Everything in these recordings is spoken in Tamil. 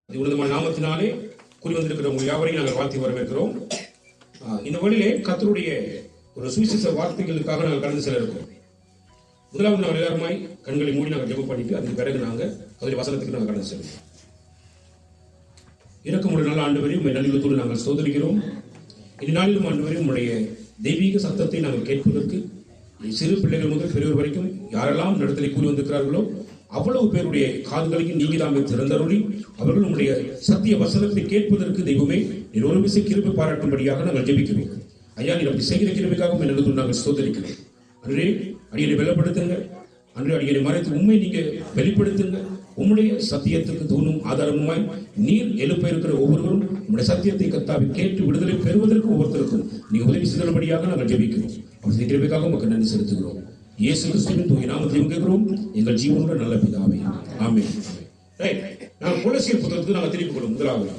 உன்னதமான நாமத்தினாலே கூறி வந்திருக்கிற உங்கள் யாவரையும் நாங்கள் வாழ்த்தி வரவேற்கிறோம். இந்த வழியிலே கர்த்தருடைய ஒரு சுவிசேஷ வார்த்தைகளுக்காக நாங்கள் கடந்து செல்ல இருக்கோம். முதலாவது நாங்கள் எல்லாருமாய் கண்களை மூடி நாங்கள் ஜெபம் பண்ணிட்டு அதுக்கு பிறகு நாங்கள் அதில் வசனத்துக்கு நாங்கள் கடந்து செல்வோம். இறக்கமுள்ள நல்ல ஆண்டவரையும் உண்மை நல்லிடத்தோடு நாங்கள் சோதரிக்கிறோம். இந்நாளிலும் ஆண்டவரையும் உங்களுடைய தெய்வீக சத்தத்தை நாங்கள் கேட்பதற்கு சிறு பிள்ளைகள் முதல் பெரியவர் வரைக்கும் யாரெல்லாம் நடத்தலை கூறி வந்திருக்கிறார்களோ அவ்வளவு பேருடைய காதுகளையும் நீங்கி தாமே திறந்தருளி அவர்கள் உங்களுடைய சத்திய வசனத்தை கேட்பதற்கு தெய்வமே நீர் ஒரு விசை கிருபை பாராட்டும்படியாக நாங்கள் ஜெபிக்கிறோம். ஐயா, நீர் அப்படி செய்கிற கிருபைக்காக என்னது நாங்கள் சோதரிக்கிறோம். அன்றே அடியனை வெள்ளப்படுத்துங்க, அன்று அடியனை மறைத்து உண்மை நீங்க வெளிப்படுத்துங்க. உம்முடைய சத்தியத்துக்கு தூணும் ஆதாரமுமாய் நீர் எழுப்ப இருக்கிற ஒவ்வொருவரும் உங்களுடைய சத்தியத்தை கத்தாவி கேட்டு விடுதலை பெறுவதற்கு ஒவ்வொருத்தருக்கும் நீங்க உதவி செய்தபடியாக நாங்கள் ஜெபிக்கிறோம். அப்படி கிருபைக்காக உங்களுக்கு நன்றி செலுத்துகிறோம். இயேசு கிறிஸ்துவின் தூய நாமத்தில் கேட்கிறோம் எங்கள் ஜீவனோட நல்ல பிதாவே, ஆமென். ரைட், நாங்கள் கொலோசியர் புத்தகத்துக்கு நாங்கள் திருப்பிக் கொள்வோம். முதலாவது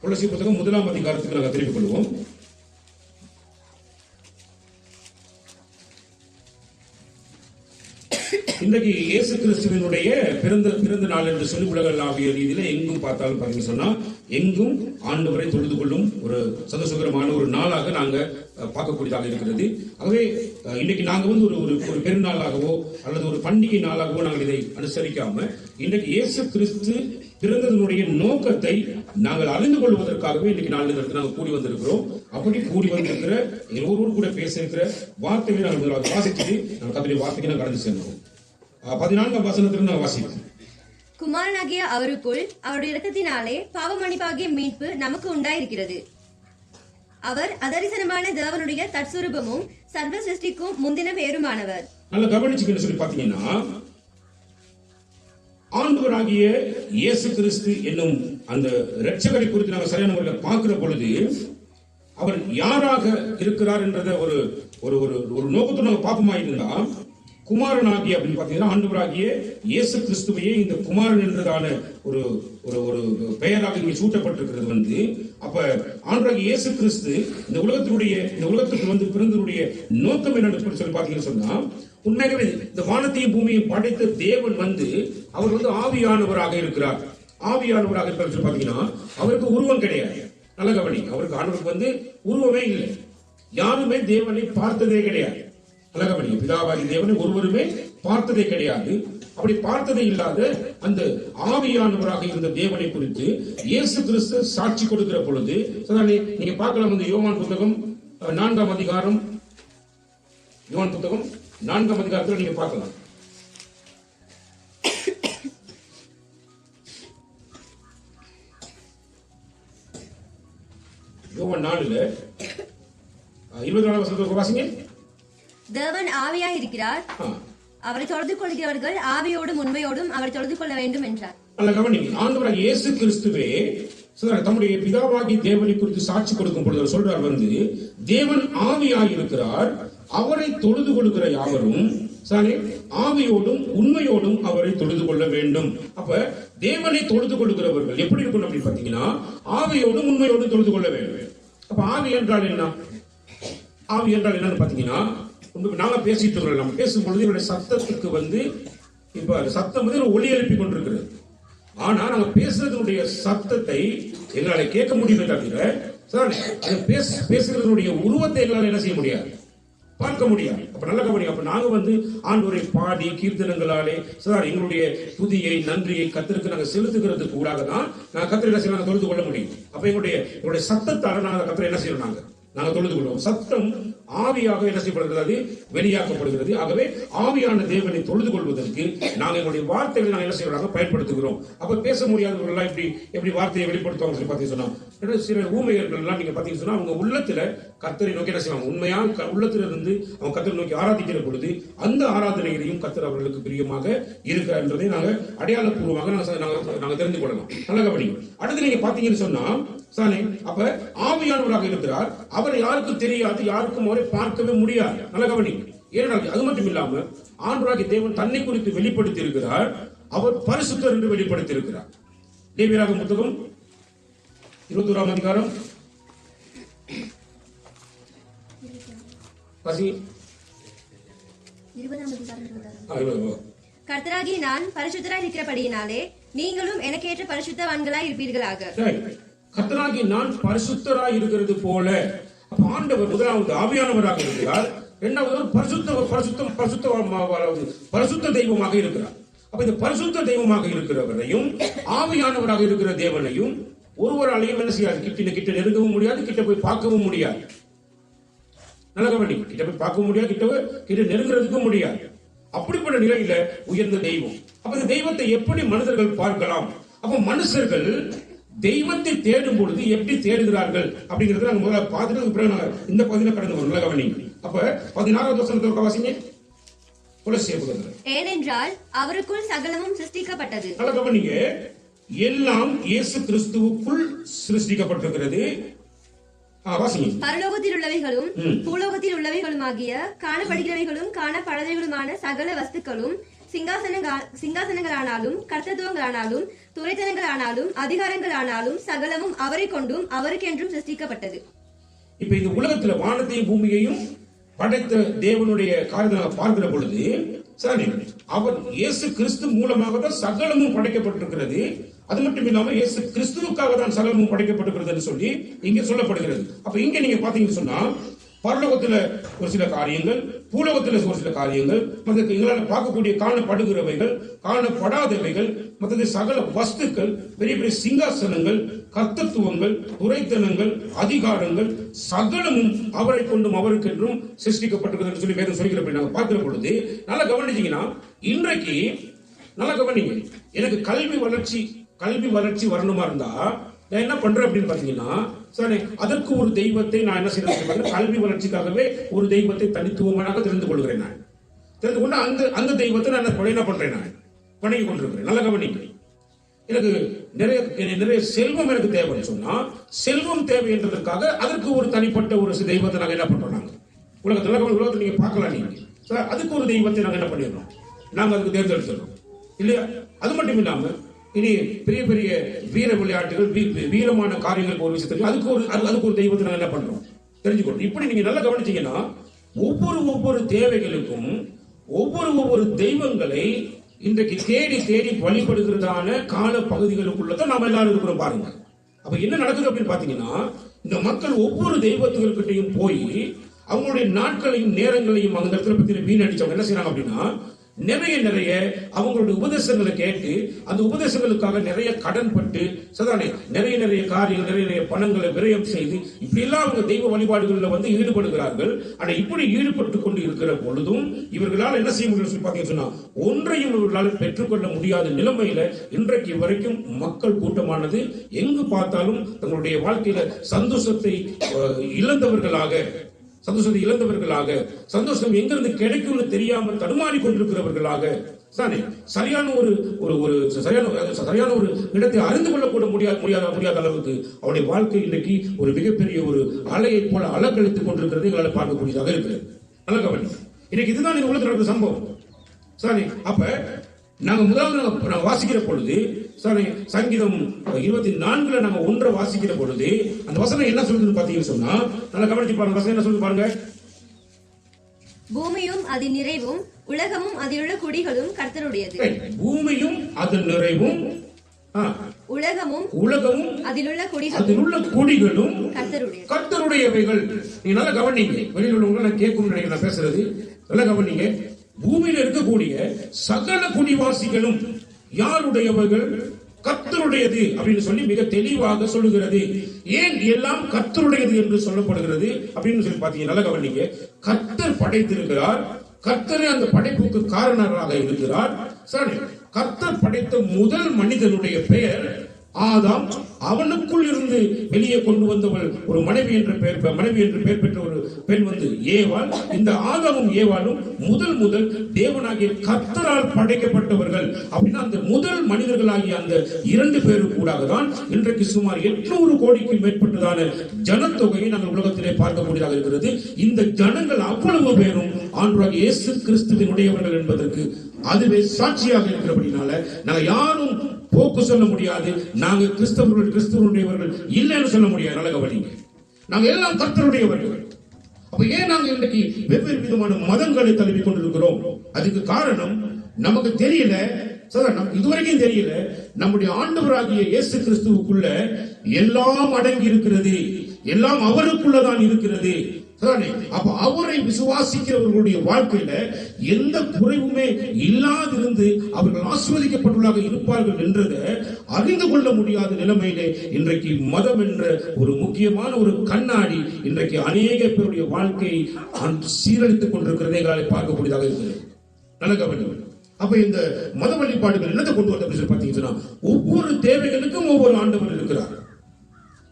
கொலோசியர் புத்தகம் 1ஆம் அதிகாரத்துக்கு நாங்கள் திருப்பிக் கொள்வோம். இன்றைக்கு இயேசு கிறிஸ்துவினுடைய பிறந்த நாள் என்று சொல்லி உலகளாவிய ரீதியில எங்கும் பார்த்தாலும் பார்த்தீங்கன்னு சொன்னா எங்கும் ஆண்டவரை தொழுது கொள்ளும் ஒரு சந்தோஷகரமான ஒரு நாளாக நாங்க பார்க்கக்கூடியதாக இருக்கிறது. ஆகவே இன்னைக்கு நாங்க வந்து ஒரு பெருநாளாகவோ அல்லது ஒரு பண்டிகை நாளாகவோ நாங்கள் இதை அனுசரிக்காம இன்றைக்கு இயேசு கிறிஸ்து பிறந்ததனுடைய நோக்கத்தை நாங்கள் அறிந்து கொள்வதற்காகவே இன்னைக்கு நாங்கள் கூடி வந்திருக்கிறோம். அப்படி கூடி வந்திருக்கிற ஒருவர் கூட பேச இருக்கிற வார்த்தைகளை நாங்கள் வாசிச்சுட்டு நாங்கள் கர்த்தருடைய வார்த்தைக்கு நாங்கள் கடந்து செல்வோம். 14ஆம் வசனத்திலிருந்து நான் வாசிப்போம். குமாரனாகிய அவருக்குள் அவருடைய இரத்தத்தினாலே பாவ மன்னிப்பாகிய மீட்பு நமக்கு உண்டாயிருக்கிறது. அவர் அதரிசனமான தேவனுடைய தற்சுரூபமும் சர்வ சிருஷ்டிக்கும் முந்தின பேருமானவர். நல்ல கவனிச்சுக்கன்னு சொல்லி பாத்தீங்கன்னா, ஆண்டவராகிய இயேசு கிறிஸ்து என்னும் அந்த இரட்சகரை குறித்து நாங்கள் சரியான முறையில் பார்க்கிற பொழுது அவர் யாராக இருக்கிறார் என்றத ஒரு ஒரு நோக்கத்தோடு நாங்கள் பார்ப்போமா இருந்தா, குமாரனாகிய அப்படின்னு பாத்தீங்கன்னா ஆண்டவராகிய இயேசு கிறிஸ்துவையே இந்த குமாரன் என்றதான ஒரு ஒரு பெயராக இங்கே சூட்டப்பட்டிருக்கிறது. வந்து அப்ப ஆண்டவராகிய இயேசு கிறிஸ்து இந்த உலகத்துக்கு வந்து பிறந்தனுடைய நோக்கம் என்னன்னு சொல்லி பாத்தீங்கன்னு சொன்னா, உண்மையாகவே இந்த வானத்தையும் பூமியையும் படைத்த தேவன் வந்து அவர் வந்து ஆவியானவராக இருக்கிறார். ஆவியானவராக இருக்கிறார் சொல்லி பாத்தீங்கன்னா அவருக்கு உருவம் கிடையாது. நல்ல கவனி, அவருக்கு ஆண்டவருக்கு வந்து உருவமே இல்லை. யாருமே தேவனை பார்த்ததே கிடையாது. அழகபடி பிதாவாகி தேவனை ஒருவருமே பார்த்ததே கிடையாது. அப்படி பார்த்ததே இல்லாத அந்த ஆவியானவராக இருந்த தேவனை குறித்து இயேசு கிறிஸ்து சாட்சி கொடுக்கிற பொழுது நீங்க பார்க்கலாம். வந்து யோவான் புத்தகம் 4ஆம் அதிகாரம், யோவான் புத்தகம் 4ஆம் அதிகாரத்தில் நீங்க பார்க்கலாம். யோவான் 4ல 24ஆம் வசனத்தை வாசிங்க. தேவன் ஆவியாய் இருக்கிறார், அவரை தொழுது கொள்கிறவர்கள் ஆவியோடும் உண்மையோடும் அவரை தொழுது கொள்ள வேண்டும் என்றார். நல்ல கவனி, ஆண்டவராகிய இயேசு கிறிஸ்துவே தம்முடைய பிதாவாகி தேவனை குறித்து சாட்சி கொடுக்கும் பொழுது சொல்றார், வந்து தேவன் ஆவியாய் இருக்கிறார், அவரை தொழுது கொள்கிற யாவரும் ஆவியோடும் உண்மையோடும் அவரை தொழுது கொள்ள வேண்டும். அப்ப தேவனை தொழுது கொள்கிறவர்கள் எப்படி இருக்கணும் அப்படின்னு பாத்தீங்கன்னா ஆவியோடும் உண்மையோடும் தொழுது கொள்ள வேண்டும். அப்ப ஆவி என்றால் என்ன? ஆவி என்றால் என்னன்னு பாத்தீங்கன்னா, நாங்க பேசிட்டு இருக்கிறோம். நம்ம பேசும்பொழுது என்னுடைய சத்தத்துக்கு வந்து இப்ப சத்தம் வந்து ஒலி எழுப்பி கொண்டிருக்கிறது. ஆனா நாங்க பேசுறதுடைய சத்தத்தை எங்களால கேட்க முடியுமே தவிர பேசுறதுடைய உருவத்தை எங்களால என்ன செய்ய முடியாது, பார்க்க முடியாது. அப்ப நல்ல கவனிங்க. அப்ப நாங்க வந்து ஆண்டவரை பாடி கீர்த்தனங்களாலே எங்களுடைய துதியை நன்றியை கர்த்தருக்கு நாங்க செலுத்துகிறதுக்கு கூடாக தான் நாங்க கர்த்தரை என்ன செய்யலாம், தொழுது கொள்ள முடியும். அப்ப எங்களுடைய சத்தத்தால நாங்க கர்த்தரை என்ன செய்யறோம், நாங்க தொழுது கொள்வோம். சத்தம் ஆவியாக என்ன செய்யப்படுகிறது, வெளியாக்கப்படுகிறது. ஆகவே ஆவியான தேவனை தொழுது கொள்வதற்கு நாங்கள் எங்களுடைய வார்த்தைகளை நாங்கள் என்ன செய்யறாங்க, பயன்படுத்துகிறோம். அப்ப பேச முடியாதவர்கள் எப்படி வார்த்தையை வெளிப்படுத்துவாங்க சொல்லி பார்த்தீங்கன்னா, சில ஊமையர்கள் எல்லாம் நீங்க பாத்தீங்கன்னா சொன்னா அவங்க உள்ளத்துல கர்த்தரை நோக்கி என்ன செய்வாங்க, உண்மையா உள்ளத்துல இருந்து அவங்க கர்த்தரை நோக்கி ஆராதிக்கிற பொழுது அந்த ஆராதனைகளையும் கர்த்தர் அவர்களுக்கு பிரியமாக இருக்கிறார் என்பதை நாங்க அடையாளப்பூர்வமாக நாங்க தெரிந்து கொள்ளலாம். நல்ல கவனிங்க. அடுத்து நீங்க பாத்தீங்கன்னு சொன்னா, அப்ப ஆவியானவராக இருக்கிறார், அவர் யாருக்கும் தெரியாது, யாருக்கும் அவரை பார்க்கவே முடியாது. நல்ல கவனி. ஏனென்றால் அது மட்டும் இல்லாம ஆண்டவராகிய தேவன் தன்னை குறித்து வெளிப்படுத்தி இருக்கிறார், அவர் பரிசுத்தர் என்று வெளிப்படுத்தி இருக்கிறார். லேவியராகமம் புத்தகம் 21ஆம் அதிகாரம் கர்த்தராகிய நான் பரிசுத்தராய் இருக்கிறபடியினாலே நீங்களும் எனக்கேற்ற பரிசுத்தவான்களாய் இருப்பீர்களாக. கர்த்தராகி நான் பரிசுத்தராய் இருக்கிறது போல. அப்ப ஆண்டவர் முதலாவது ஆவியானவராக இருக்கிறார், இரண்டாவது பரிசுத்த தெய்வமாக இருக்கிறார். அப்ப இந்த பரிசுத்த தெய்வமாக இருக்கிறவரையும் ஆவியானவராக இருக்கிற தேவனையும் ஒருவராலையும் என்ன செய்யாது, கிட்ட நெருங்கவும் முடியாது, கிட்ட போய் பார்க்கவும் முடியாது. நல்ல கவனி, கிட்ட போய் பார்க்கவும் முடியாது, கிட்ட நெருங்குறதுக்கும் முடியாது. அப்படிப்பட்ட நிலையில உயர்ந்த தெய்வம். அப்ப இந்த தெய்வத்தை எப்படி மனிதர்கள் பார்க்கலாம்? அப்ப மனுஷர்கள் தெய்வத்தை தேடும் பொழுது எப்படி தேடுகிறார்கள் அப்படிங்கறத நாங்க முதல்ல பார்த்துட்டு பிறகு இந்த பகுதியில கடந்து வரும். நல்ல கவனி. அப்ப 16வது வசனத்தை வாசிங்க. ஏனென்றால் அவருக்குள் சகலமும் சிருஷ்டிக்கப்பட்டது. நல்ல கவனிங்க, எல்லாம் இயேசு கிறிஸ்துவுக்குள் சிருஷ்டிக்கப்பட்டிருக்கிறது. பரலோகத்தில் உள்ளவைகளும் பூலோகத்தில் உள்ளவைகளும் ஆகிய காணப்படுகிறவைகளும் காணப்படாதவைகளுமான சகல வஸ்துக்களும் சிங்காசனங்களானாலும் கர்த்தத்துவங்களானாலும் துரைத்தனங்களானாலும் அதிகாரங்களானாலும் சகலமும் அவரை கொண்டும் அவருக்கென்றும் சிருஷ்டிக்கப்பட்டது. இப்ப இந்த உலகத்துல வானத்தையும் பூமியையும் படைத்த தேவனுடைய காரியத்தை பார்க்கிற பொழுது அவர் இயேசு கிறிஸ்து மூலமாக தான் சகலமும் படைக்கப்பட்டிருக்கிறது. அது மட்டும் இல்லாம இயேசு கிறிஸ்துவுக்காக தான் சகலமும் படைக்கப்பட்டிருக்கிறது சொல்லி இங்க சொல்லப்படுகிறது. அப்ப இங்க நீங்க பாத்தீங்கன்னு சொன்னா பரலோகத்துல ஒரு சில காரியங்கள், பூலோகத்துல ஒரு சில காரியங்கள், மற்ற எங்களால் பார்க்கக்கூடிய காணப்படுகிறவைகள், காணப்படாதவைகள், மற்றது சகல வஸ்துக்கள், பெரிய பெரிய சிங்காசனங்கள், கர்த்தத்துவங்கள், துரைத்தனங்கள், அதிகாரங்கள் சகலமும் அவரை கொண்டும் அவருக்கென்றும் சிருஷ்டிக்கப்பட்டிருக்கிறது சொல்லி வேதம் சொல்லிக்கிறப்ப நாங்க பார்க்கிற பொழுது நல்லா கவனிச்சீங்கன்னா, இன்றைக்கு நல்லா கவனிங்க, எனக்கு கல்வி வளர்ச்சி வரணுமா இருந்தா நான் என்ன பண்றேன் அப்படின்னு பாத்தீங்கன்னா, அதற்கு ஒரு தெய்வத்தை நான் என்ன செய்யறேன், கல்வி வளர்ச்சிக்காகவே ஒரு தெய்வத்தை தனித்துவமாக தெரிந்து கொள்கிறேன். நான் தெரிந்து கொண்டு அந்த தெய்வத்தை நான் என்ன பண்றேன், நான் வணங்கி கொண்டிருக்கிறேன். நல்ல கவனிங்க, எனக்கு நிறைய செல்வம் எனக்கு தேவைன்னு சொன்னா, செல்வம் தேவை என்றதற்காக அதற்கு ஒரு தனிப்பட்ட ஒரு தெய்வத்தை நாங்க என்ன பண்றோம், நாங்க உலகத்தை நீங்க பார்க்கலாம், நீங்க அதுக்கு ஒரு தெய்வத்தை நாங்க என்ன பண்ணிடுறோம், நாங்க அதுக்கு தேர்ந்தெடுத்துறோம் இல்லையா? அது மட்டும் இல்லாம இனி பெரிய பெரிய வீர விளையாட்டுகள், வீரமான காரியங்கள் ஒரு விஷயத்துக்கு அதுக்கு ஒரு தெய்வத்தை நாங்க என்ன பண்றோம் தெரிஞ்சுக்கணும். இப்படி நீங்க நல்லா கவனிச்சீங்கன்னா, ஒவ்வொரு தேவைகளுக்கும் ஒவ்வொரு தெய்வங்களை இன்றைக்கு தேடி வழிபடுகிறதான கால பகுதிகளுக்குள்ளதான் நாம எல்லாரும் இருக்கிறோம் பாருங்க. அப்ப என்ன நடக்குது அப்படின்னு பாத்தீங்கன்னா, இந்த மக்கள் ஒவ்வொரு தெய்வத்துக்கிட்டையும் போய் அவங்களுடைய நாட்களையும் நேரங்களையும் அந்த இடத்துல பத்தி வீணடிச்சவங்க என்ன செய்யறாங்க அப்படின்னா, நிறைய அவங்களுடைய உபதேசங்களை கேட்டு அந்த உபதேசங்களுக்காக நிறைய கடன் பட்டு நிறைய காரியங்கள், நிறைய பணங்களை விரயம் செய்து இப்படி எல்லாம் அவங்க தெய்வ வழிபாடுகளில் ஈடுபடுகிறார்கள். ஆனா இப்படி ஈடுபட்டு கொண்டு இருக்கிற பொழுதும் இவர்களால் என்ன செய்ய முடியும் பாத்தீங்கன்னா சொன்னா, ஒன்றையும் இவர்களால் பெற்றுக்கொள்ள முடியாத நிலைமையில இன்றைக்கு வரைக்கும் மக்கள் கூட்டமானது எங்கு பார்த்தாலும் தங்களுடைய வாழ்க்கையில சந்தோஷத்தை இழந்தவர்களாக, சந்தோஷம் எங்கிருந்து கிடைக்கும்னு தெரியாமல் தடுமாறி கொண்டிருக்கிறவர்களாக, சரியான ஒரு இடத்தை அறிந்து கொள்ளக்கூட முடியாத அளவுக்கு அவருடைய வாழ்க்கை இன்றைக்கு ஒரு மிகப்பெரிய ஒரு அலையை போல அலக்கழித்துக் கொண்டிருக்கிறது எங்களால் பார்க்கக்கூடியதாக இருக்கிறது. நல்ல கவனி, இன்னைக்கு இதுதான் இந்த உலகத்தில் நடந்த சம்பவம். அப்ப நாங்க முதலாவது வாசிக்கிற பொழுது சங்கீதம் 24 நாங்க 1 வாசிக்கிற பொழுது அந்த வசனம் என்ன சொல்லுதுன்னு பாத்தீங்கன்னு சொன்னா, நல்லா கவனிச்சு பாருங்க. வசனம் என்ன சொல்லுது பாருங்க. பூமியும் அதன் நிறைவும் உலகமும் அதிலுள்ள குடிகளும் கர்த்தருடையது. பூமியும் அதன் நிறைவும் உலகமும் அதிலுள்ள குடிகளும் கர்த்தருடையவைகள். நீ நல்லா கவனிங்க, வெளியில் உள்ளவங்க நான் கேட்கணும்னு நினைக்கிறேன் நான் பேசுறது. நல்லா கவனிங்க, பூமியில இருக்கக்கூடிய சகல குடிவாசிகளும் யாருடையவர்கள்? கர்த்தருடையது அப்படின்னு சொல்லி மிக தெளிவாக சொல்லுகிறது. ஏன் எல்லாம் கர்த்தருடையது என்று சொல்லப்படுகிறது அப்படின்னு சொல்லி பாத்தீங்க, நல்ல கவனிங்க. கர்த்தர் படைத்திருக்கிறார், கர்த்தரே அந்த படைப்புக்கு காரணராக இருக்கிறார். கர்த்தர் படைத்த முதல் மனிதனுடைய பெயர் ஆதாம். அவனுக்குள் இருந்து வெளியே கொண்டு வந்தவள் ஒரு மனைவி என்று பெயர் பெற்ற ஒரு பெண் ஏவாள். இந்த ஆதாமும் ஏவாளும் முதல் தேவனாகிய கர்த்தரால் படைக்கப்பட்டவர்கள். அப்படின்னா அந்த முதல் மனிதர்களாகிய அந்த 2 பேரும் கூடாக தான் இன்றைக்கு சுமார் 800 கோடிக்கு மேற்பட்டதான ஜனத்தொகையை நாங்கள் உலகத்திலே பார்க்கக்கூடியதாக இருக்கிறது. இந்த ஜனங்கள் அவ்வளவு பேரும் ஆண்டவராகிய இயேசு கிறிஸ்துவினுடையவர்கள் என்பதற்கு அதுவே சாட்சியாக இருக்கிறபடினால நாங்க யாரும் போக்கு சொல்ல முடியாது. நாங்க கிறிஸ்தவர்களுடையவர்கள் இல்லைன்னு சொல்ல முடியாது. நல்ல கவனிங்க, நாங்க எல்லாம் கர்த்தருடையவர்கள். அப்ப ஏன் நாங்க இன்றைக்கு வெவ்வேறு விதமான மதங்களை தழுவி கொண்டிருக்கிறோம்? அதுக்கு காரணம் நமக்கு தெரியல, இதுவரைக்கும் தெரியல, நம்முடைய ஆண்டவராகிய இயேசு கிறிஸ்துவுக்குள்ள எல்லாம் அடங்கி இருக்கிறது, எல்லாம் அவருக்குள்ளதான் இருக்கிறது. அப்ப அவரை விசுவாசிக்கிறவர்களுடைய வாழ்க்கையில எந்த குறைவுமே இல்லாதிருந்து அவர்கள் ஆசீர்வதிக்கப்பட்டுள்ளாக இருப்பார்கள் என்றதை அறிந்து கொள்ள முடியாத நிலைமையிலே இன்றைக்கு மதம் என்ற ஒரு முக்கியமான ஒரு கண்ணாடி இன்றைக்கு அநேக பேருடைய வாழ்க்கையை சீரழித்துக் கொண்டிருக்கிறதை எங்களால் பார்க்கக்கூடியதாக இருக்கிறது. நல்ல கவனிங்க. அப்ப இந்த மத வழிபாடுகள் என்னத்தை கொண்டு வரது பார்த்தீங்கன்னா, ஒவ்வொரு தேவைகளுக்கும் ஒவ்வொரு ஆண்டவர் இருக்கிறார்.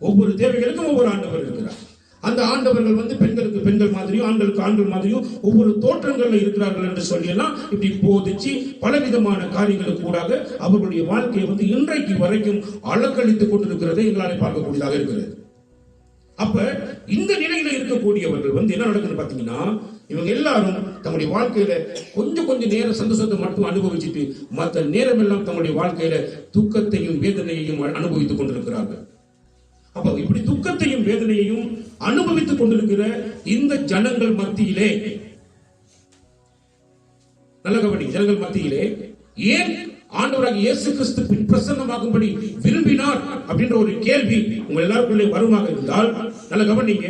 ஒவ்வொரு தேவைகளுக்கும் ஒவ்வொரு ஆண்டவர் இருக்கிறார். அந்த ஆண்டவர்கள் பெண்களுக்கு பெண்கள் மாதிரியும் ஆண்களுக்கு ஆண்கள் மாதிரியும் ஒவ்வொரு தோற்றங்கள்ல இருக்கிறார்கள் என்று சொல்லி எல்லாம் இப்படி போதிச்சு பலவிதமான காரியங்களுக்கு கூடாக அவர்களுடைய வாழ்க்கையை இன்றைக்கு வரைக்கும் அலக்கழித்துக் கொண்டிருக்கிறதை எங்களால் பார்க்கக்கூடியதாக இருக்கிறது. அப்ப இந்த நிலையில இருக்கக்கூடியவர்கள் என்ன நடக்குது பாத்தீங்கன்னா, இவங்க எல்லாரும் தங்களுடைய வாழ்க்கையில கொஞ்சம் நேரம் சந்தோஷத்தை மட்டும் அனுபவிச்சுட்டு மற்ற நேரம் எல்லாம் தங்களுடைய வாழ்க்கையில துக்கத்தையும் வேதனையையும் அனுபவித்துக் கொண்டிருக்கிறார்கள். அப்ப இப்படி துக்கத்தையும் வேதனையையும் அனுபவித்துக் கொண்டிருக்கிற இந்த ஜனங்கள் மத்தியிலே, நல்ல கவனி, ஜனங்கள் மத்தியிலே ஏன் ஆண்டவராகிய இயேசு கிறிஸ்து பிரசன்னமாகும்படி விரும்பினார் அப்படின்ற ஒரு கேள்வி உங்க எல்லாருக்குள்ளே வருமாக இருந்தால், நல்ல கவனிங்க,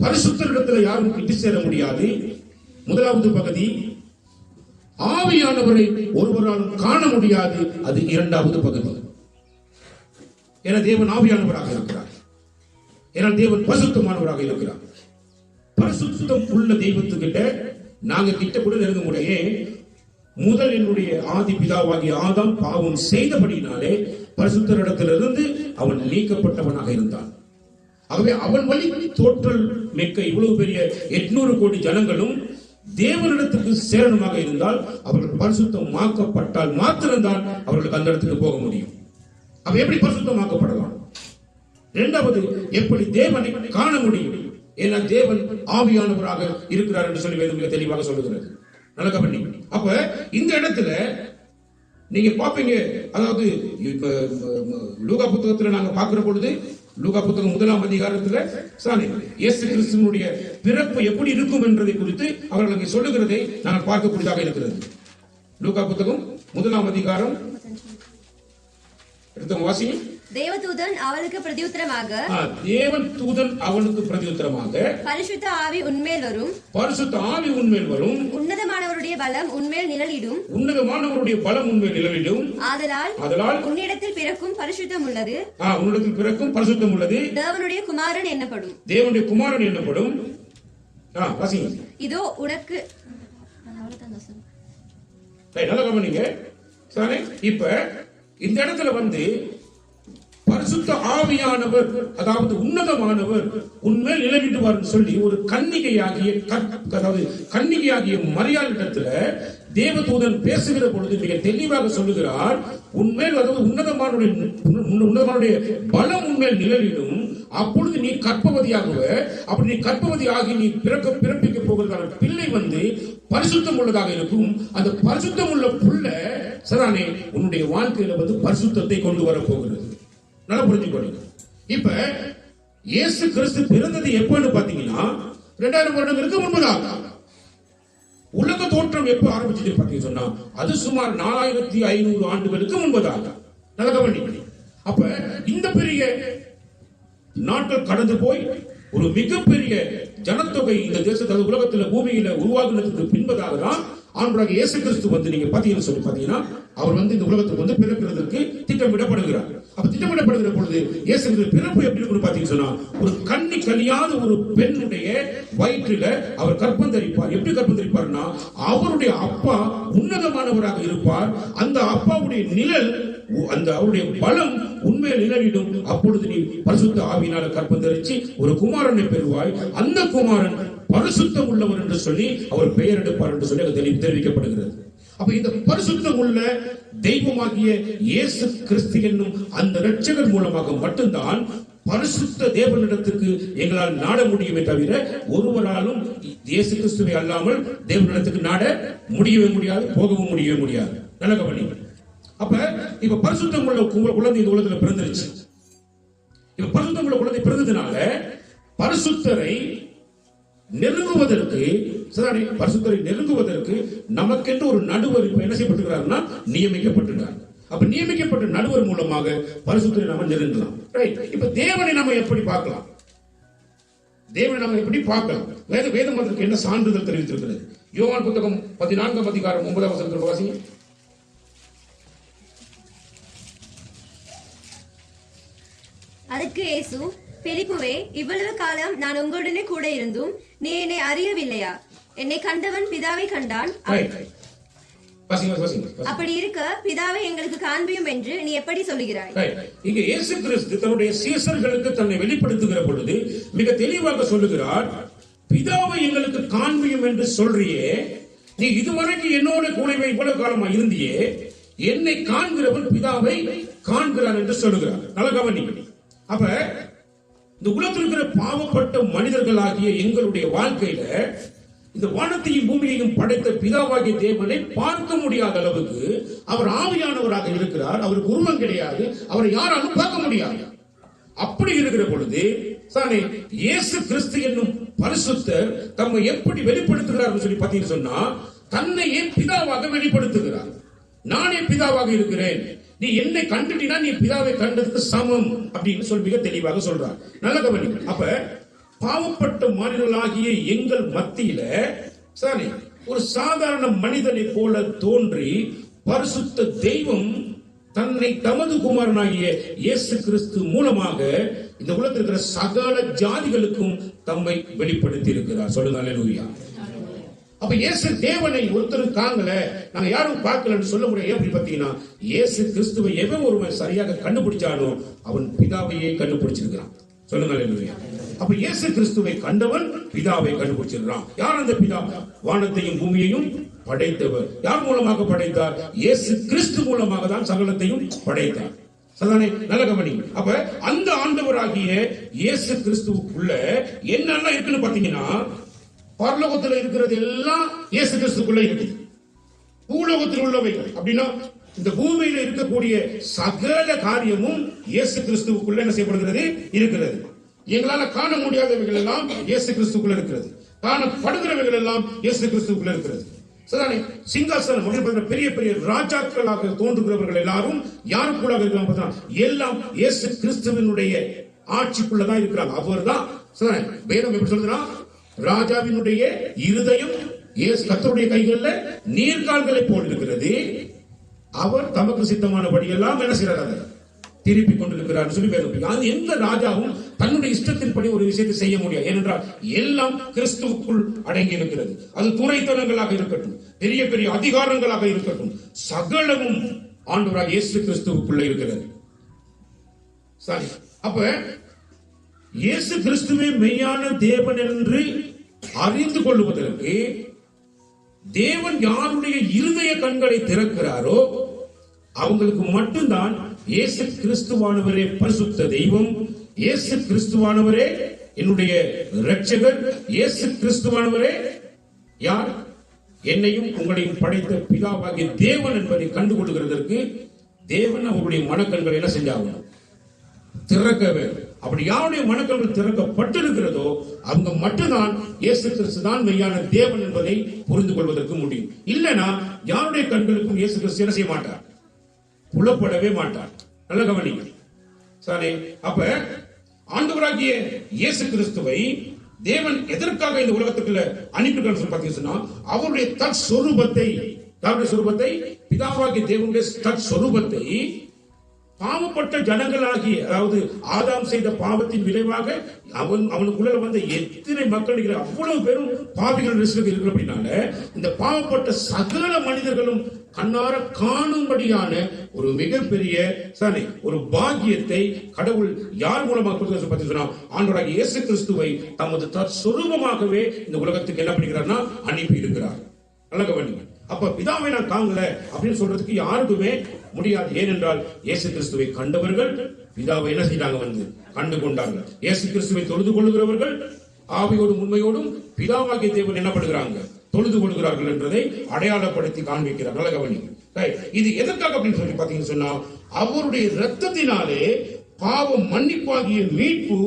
பரிசுத்தரிடத்துல யாரும் கிட்டி சேர முடியாது. முதலாவது பகுதி, ஆவியானவரை ஒருவராலும் காண முடியாது, அது இரண்டாவது பகுதி. என தேவன் ஆவியானவராக இருக்கிறார், என தேவன் பரிசுத்தமானவராக இருக்கிறார். பரிசுத்தம் உள்ள தெய்வத்துக்கிட்ட நாங்க கிட்ட கூட நெருங்க முடியே. முதல் என்னுடைய ஆதி பிதாவாகிய ஆதாம் பாவம் செய்தபடினாலே பரிசுத்தரிடத்திலிருந்து அவன் நீக்கப்பட்டவனாக இருந்தான். ஆகவே அவன் வழி தோற்றல் மிக்க இவ்வளவு பெரிய 800 கோடி ஜனங்களும் தேவனிடத்துக்கு சேரணுமாக இருந்தால் அவர்கள் பரிசுத்தமாக்கப்பட்டால் மாத்திரம்தான் அவர்களுக்கு அந்த இடத்துக்கு போக முடியும். அவன் எப்படி பரிசுத்தமாக்கப்படலாம்? இரண்டாவது, எப்படி தேவனை காண முடியும்? ஏன்னா தேவன் ஆவியானவராக இருக்கிறார் என்று சொல்லி வேதம் மிக தெளிவாக சொல்லுகிறது. நல்ல கவனி. அப்ப இந்த இடத்துல நீங்க பாப்பீங்க, அதாவது லூகா புத்தகத்துல நாங்க பார்க்கிற பொழுது, லூகா புத்தகம் 1ஆம் அதிகாரத்துல இயேசு கிறிஸ்துவினுடைய பிறப்பு எப்படி இருக்கும் என்பதை குறித்து அவர்களுக்கு சொல்லுகிறதை நாங்கள் பார்க்கக்கூடியதாக இருக்கிறது. லூகா புத்தகம் 1ஆம் அதிகாரம் வாசிங்க. தேவதூதன் அவளுக்கு பிரதியுத்தரமாக, தேவதூதன் அவளுக்கு பிரதியுத்தரமாக, பரிசுத்த ஆவி உன்மேல் வரும், பரிசுத்த ஆவி உன்மேல் வரும், உன்னதமானவருடைய பலம் உன்மேல் நிழலிடும், உன்னதமானவருடைய பலம் உன்மேல் நிழலிடும், ஆதலால் உன்னிடத்தில் பிறக்கும் பரிசுத்தம் உள்ளது, உன்னிடத்தில் பிறக்கும் பரிசுத்தம் உள்ளது, தேவனுடைய குமாரன் என்னப்படும், தேவனுடைய குமாரன் என்னப்படும். வாசிங்க. இதோ உனக்கு நல்ல கவனிங்க. இப்ப இந்த இடத்துல பரிசுத்த ஆவியானவர், அதாவது உன்னதமானவர் உண்மையில் நிலவிடுவார் சொல்லி ஒரு கன்னிகையாகிய மரியாளிடத்துல தேவதூதன் பேசுகிற பொழுது மிக தெளிவாக சொல்லுகிறார், உண்மையில் அதாவது உன்னதமானுடைய பலம் உண்மையில் நிலவிடும், அப்பொழுது நீ கர்ப்பவதியாகுவ, அப்படி நீ கர்ப்பவதி ஆகி நீ பிறப்பிக்க போகிறதான பிள்ளை பரிசுத்தம் உள்ளதாக இருக்கும். அந்த பரிசுத்தம் உள்ள புள்ள சரானே உன்னுடைய வாழ்க்கையில பரிசுத்தத்தை கொண்டு வர போகிறது. நல்லா புரிஞ்சுக்கொள்ளுங்க. இப்ப இயேசு கிறிஸ்து பிறந்தது எப்பன்னு பாத்தீங்கன்னா 2000 வருடங்களுக்கு முன்பதாக. உலக தோற்றம் எப்ப ஆரம்பிச்சது பாத்தீங்கன்னா சொன்னா அது சுமார் 4500 ஆண்டுகளுக்கு முன்பதாக. நல்லா கவனிங்க. அப்ப இந்த பெரிய நாட்கள் கடந்து போய் ஒரு மிகப்பெரிய ஜனத்தொகை இந்த தேசத்தில் உலகத்தில் பூமியில உருவாகுனதுக்கு பின்பதாக தான் ஆண்டவராகிய இயேசு கிறிஸ்து நீங்க பாத்தீங்கன்னு சொல்லி பாத்தீங்கன்னா அவர் இந்த உலகத்துக்கு பிறக்கிறதுக்கு திட்டமிடப்படுகிறார். அப்ப திட்டமிடப்படுகிற பொழுது இயேசு பிறப்பு எப்படி இருக்குன்னு பாத்தீங்கன்னு சொன்னா ஒரு கன்னியாத ஒரு பெண்ணுடைய வயிற்றில அவர் கர்ப்பம் தரிப்பார். எப்படி கர்ப்பம் தரிப்பார்னா அவருடைய அப்பா உன்னதமானவராக இருப்பார். அந்த அப்பாவுடைய நிழல், அந்த அவருடைய பலம் உண்மையில் நிழலிடும். அப்பொழுது நீ பரிசுத்த ஆவியினால கர்ப்பம் தரிச்சு ஒரு குமாரனை பெறுவாய். அந்த குமாரன் பரிசுத்தம் உள்ளவர் என்று சொல்லி அவர் பெயர் எடுப்பார் என்று சொல்லி தெரிவிக்கப்படுகிறது. அப்ப இந்த பரிசுத்தம் உள்ள தெய்வமாகிய இயேசு கிறிஸ்து என்னும் அந்த இரட்சகர் மூலமாக மட்டும்தான் பரிசுத்த தேவனிடத்துக்கு எங்களால் நாட முடியுமே தவிர ஒருவராலும் இயேசு கிறிஸ்துவை அல்லாமல் தேவனிடத்துக்கு நாட முடியவே முடியாது, போகவும் முடியவே முடியாது. நல்ல கவனி. அப்ப இப்ப பரிசுத்தம் உள்ள குழந்தை இந்த உலகத்துல பிறந்துருச்சு. இப்ப பரிசுத்தம் உள்ள குழந்தை பிறந்ததுனால பரிசுத்தரை நெருங்குவதற்கு, பரிசுத்தரை நெருங்குவதற்கு நமக்கென்று ஒரு நடுவர் இப்ப என்ன செய்யப்பட்டிருக்கிறார்னா நியமிக்கப்பட்டிருக்கிறார். அப்ப நியமிக்கப்பட்ட நடுவர் மூலமாக பரிசுத்தரை நாம நெருங்கலாம். ரைட். இப்ப தேவனை நாம எப்படி பார்க்கலாம்? தேவனை நாம எப்படி பார்க்கலாம்? வேதம் அதற்கு என்ன சான்றிதழ் தெரிவித்திருக்கிறது? யோவான் புத்தகம் 14ஆம் அதிகாரம் 9ஆம் வசனத்தில் வாசிங்க. அதற்கு இயேசு, பிலிப்புவே, இவ்வளவு காலம் நான் உங்களுடனே கூட இருந்தும் நீ என்னை அறியவில்லையா? என்னை கண்டவன் பிதாவை கண்டான். அப்படி இருக்க பிதாவை எங்களுக்கு காண்பியும் என்று நீ எப்படி சொல்லுகிறாய்? இங்க இயேசு கிறிஸ்து தன்னுடைய சீசர்களுக்கு தன்னை வெளிப்படுத்துகிற பொழுது மிக தெளிவாக சொல்லுகிறார், பிதாவை எங்களுக்கு காண்பியும் என்று சொல்றியே, நீ இதுவரைக்கும் என்னோட கூடவே இவ்வளவு காலமா இருந்தியே, என்னை காண்கிறவன் பிதாவை காண்கிறான் என்று சொல்லுகிறார். நல்ல கவனி. அப்ப இந்த உலகத்தில் இருக்கிற பாவப்பட்ட மனிதர்களாகிய எங்களுடைய வாழ்க்கையில இந்த வானத்தையும் பூமியையும் படைத்த பிதாவாகிய தேவனை பார்க்க முடியாத அளவுக்கு அவர் ஆவியானவராக இருக்கிறார். அவருக்கு உருவம் கிடையாது, அவரை யாராலும் பார்க்க முடியாது. அப்படி இருக்கிற பொழுது இயேசு கிறிஸ்து என்னும் பரிசுத்தர் தம்மை எப்படி வெளிப்படுத்துகிறார் சொல்லி பார்த்தீங்கன்னு சொன்னா, தன்னையே பிதாவாக வெளிப்படுத்துகிறார். நானே பிதாவாக இருக்கிறேன், நீ என்னை கண்டுட்டீனா நீ பிதாவை கண்டதுக்கு சமம் அப்படின்னு சொல்லி மிக தெளிவாக சொல்றார். நல்ல கவனி. அப்ப பாவப்பட்ட மனிதர்களாகிய எங்கள் மத்தியில ஒரு சாதாரண மனிதனை போல தோன்றி பரிசுத்த தெய்வம் தன்னை தமது குமாரனாகிய இயேசு கிறிஸ்து மூலமாக இந்த உலகத்தில் இருக்கிற சகல ஜாதிகளுக்கும் தம்மை வெளிப்படுத்தி இருக்கிறார். சொல்லுங்க அல்லேலூயா. அப்ப இயேசு தேவனை ஒருத்தரும் காங்கல, நாங்க யாரும் பார்க்கலன்னு சொல்ல முடியாது. எப்படி பார்த்தீங்கன்னா, இயேசு கிறிஸ்துவை எவன் ஒருவன் சரியாக கண்டுபிடிச்சானோ அவன் பிதாவையே கண்டுபிடிச்சிருக்கிறான். சொல்லுங்க அல்லேலூயா. அப்ப இயேசு கிறிஸ்துவை கண்டவன் பிதாவை கண்டுபிடிச்சிருக்கிறான். யார் அந்த பிதா? வானத்தையும் பூமியையும் படைத்தவர். யார் மூலமாக படைத்தார்? இயேசு கிறிஸ்து மூலமாக தான் சகலத்தையும் படைத்தார். நல்ல கவனி. அப்ப அந்த ஆண்டவராகிய இயேசு கிறிஸ்துவுக்குள்ள என்னெல்லாம் இருக்குன்னு பாத்தீங்கன்னா, பரலோகத்தில் இருக்கிறது எல்லாம் இயேசு கிறிஸ்துக்குள்ள இருக்குது. பூலோகத்தில் உள்ளவைகள் அப்படின்னா இந்த பூமியில இருக்கக்கூடிய சகல காரியமும் இயேசு கிறிஸ்துவுக்குள்ள என்ன செய்யப்படுகிறது? இருக்கிறது. எங்களால காண முடியாதவைகள் எல்லாம் இயேசு கிறிஸ்துக்குள்ள இருக்கிறது. காணப்படுகிறவைகள் எல்லாம் இயேசு கிறிஸ்துவுக்குள்ள இருக்கிறது. சிங்காசனம் பெரிய பெரிய ராஜாக்களாக தோன்றுகிறவர்கள் எல்லாரும் யாருக்குள்ளாக இருக்கிறாங்க? எல்லாம் இயேசு கிறிஸ்துவினுடைய ஆட்சிக்குள்ளதான் இருக்கிறாங்க. அவர் தான் வேதம் எப்படி சொல்றதுன்னா, ராஜாவினுடைய இருதயம் கர்த்தருடைய கைகளில் நீர்கால்களை போல் இருக்கிறது, அவர் தமக்கு சித்தமானபடி எல்லாம் என்ன செய்யறாரு? திருப்பி கொண்டிருக்கிறார் சொல்லி வேதம். எந்த ராஜாவும் தன்னுடைய இஷ்டத்தின்படி ஒரு விஷயத்தை செய்ய முடியாது. ஏனென்றால் எல்லாம் கிறிஸ்துவுக்குள் அடங்கி இருக்கிறது. அது துணைத்தனங்களாக இருக்கட்டும், பெரிய பெரிய அதிகாரங்களாக இருக்கட்டும், சகலமும் ஆண்டவராக இயேசு கிறிஸ்துவுக்குள்ள இருக்கிறது. சரி. அப்ப இயேசு கிறிஸ்துவே மெய்யான தேவன் என்று அறிந்து கொள்வதற்கு தேவன் யாருடைய இருதய கண்களை திறக்கிறாரோ அவங்களுக்கு மட்டும்தான் இயேசு கிறிஸ்துவானவரே பரிசுத்த தெய்வம், இயேசு கிறிஸ்துவானவரே என்னுடைய இரட்சகர், இயேசு கிறிஸ்துவானவரே யார்? என்னையும் உங்களையும் படைத்த பிதாவாகிய தேவன் என்பதை கண்டுகொள்கிறதற்கு தேவன் அவருடைய மனக்கண்களை என்ன செஞ்சாகணும்? திறக்க வேண்டும். அப்படி யாருடைய மனக்கண்கள் திறக்கப்பட்டிருக்கிறதோ அவங்க மட்டும்தான் இயேசு கிறிஸ்து தான் மெய்யான தேவன் என்பதை புரிந்து கொள்வதற்கு முடியும். இல்லைன்னா யாருடைய கண்களுக்கும் இயேசு கிறிஸ்து என்ன செய்ய மாட்டார்? புலப்படவே மாட்டார். நல்ல கவனிங்க. சரி. அப்ப ஆண்டவராகிய இயேசு கிறிஸ்துவை தேவன் எதற்காக இந்த உலகத்துக்குள்ள அனுப்பினார் பார்த்தீங்கன்னா, அவருடைய தற்ஸ்வரூபத்தை, யாருடைய சொரூபத்தை? பிதாவாகிய தேவனுடைய தற்ஸ்வரூபத்தை பாவப்பட்ட ஜனங்களாகிய, அதாவது ஆதாம் செய்த பாவத்தின் விளைவாக அவனுக்குள்ள வந்த எத்தனை மக்கள் அவ்வளவு பேரும் பாவிகள் இருக்கிற அப்படின்னால இந்த பாவப்பட்ட சகல மனிதர்களும் கண்ணார காணும்படியான ஒரு மிகப்பெரிய ஒரு பாக்கியத்தை கடவுள் யார் மூலமாக பார்த்தீங்கன்னா ஆண்டவராகிய இயேசு கிறிஸ்துவை தமது தற்ஸ்வரூபமாகவே இந்த உலகத்துக்கு என்ன பண்ணிக்கிறார்னா அனுப்பி இருக்கிறார். நல்ல கவனிங்க. அப்ப பிதாவை நான் காணல அப்படின்னு சொல்றதுக்கு யாருக்குமே முடியாது. ஏனென்றால் இயேசு கிறிஸ்துவை கண்டவர்கள் பிதாவை என்ன செய்தாங்க? கண்டு கொண்டார்கள். இயேசு கிறிஸ்துவை தொழுது கொள்ளுகிறவர்கள் ஆவியோடும் உண்மையோடும் பிதாவாகிய தேவன் என்ன பண்ணுகிறாங்க? தொழுது கொள்கிறார்கள் என்றதை அடையாளப்படுத்தி காண்பிக்கிறார். நல்ல கவனிங்க. இது எதற்காக அப்படின்னு சொல்லி பாத்தீங்கன்னு சொன்னா, அவருடைய இரத்தத்தினாலே பாவம் மன்னிப்பாகிய மீட்பு